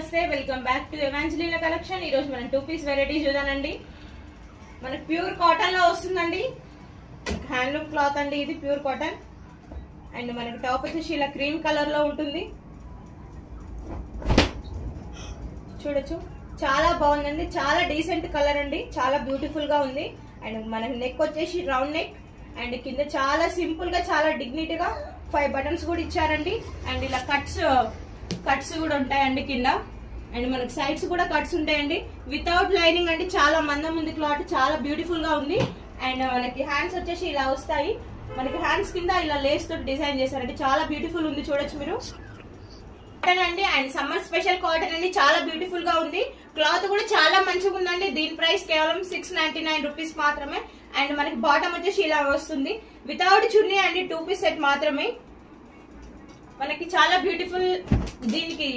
నమస్తే welcome back to ఎవాంజలినా collection. ఈ రోజు మనం 2 పీస్ వెరైటీ చూద్దానండి. మనకి ప్యూర్ కాటన్ లో వస్తుందండి. హ్యాండ్లూమ్ క్లాత్ అండి, ఇది ప్యూర్ కాటన్. అండ్ మనకి టాప్ వచ్చేసి ఇలా క్రీమ్ కలర్ లో ఉంటుంది. చూడొచ్చు, చాలా బాగుందండి, చాలా డీసెంట్ కలర్ అండి, చాలా బ్యూటిఫుల్ గా ఉంది. అండ్ మనకి నెక్ వచ్చేసి రౌండ్ నెక్ అండ్ కింద చాలా సింపుల్ గా చాలా డిగ్నిటీగా 5 బటన్స్ కూడా ఇచ్చారండి. అండ్ ఇలా కట్స్ కూడా ఉంటాయండి కింద. అండ్ మనకి సైడ్స్ కూడా కట్స్ ఉంటాయండి, వితౌట్ లైనింగ్ అండి. చాలా మందం ఉంది క్లాత్, చాలా బ్యూటిఫుల్ గా ఉంది. అండ్ మనకి హ్యాండ్స్ వచ్చేసి ఇలా వస్తాయి. మనకి హ్యాండ్స్ కింద ఇలా లేస్ తోటి డిజైన్ చేశారండి, చాలా బ్యూటిఫుల్ ఉంది. చూడొచ్చు మీరు, కాటన్ అండి. అండ్ సమ్మర్ స్పెషల్ కాటన్ అండి, చాలా బ్యూటిఫుల్ గా ఉంది. క్లాత్ కూడా చాలా మంచిగా ఉందండి. దీని ప్రైస్ కేవలం 699 రూపీస్ మాత్రమే. అండ్ మనకి బాటమ్ వచ్చేసి ఇలా వస్తుంది, వితౌట్ చున్నీ అండి, 2 పీస్ సెట్ మాత్రమే. మనకి చాలా బ్యూటిఫుల్. దీనికి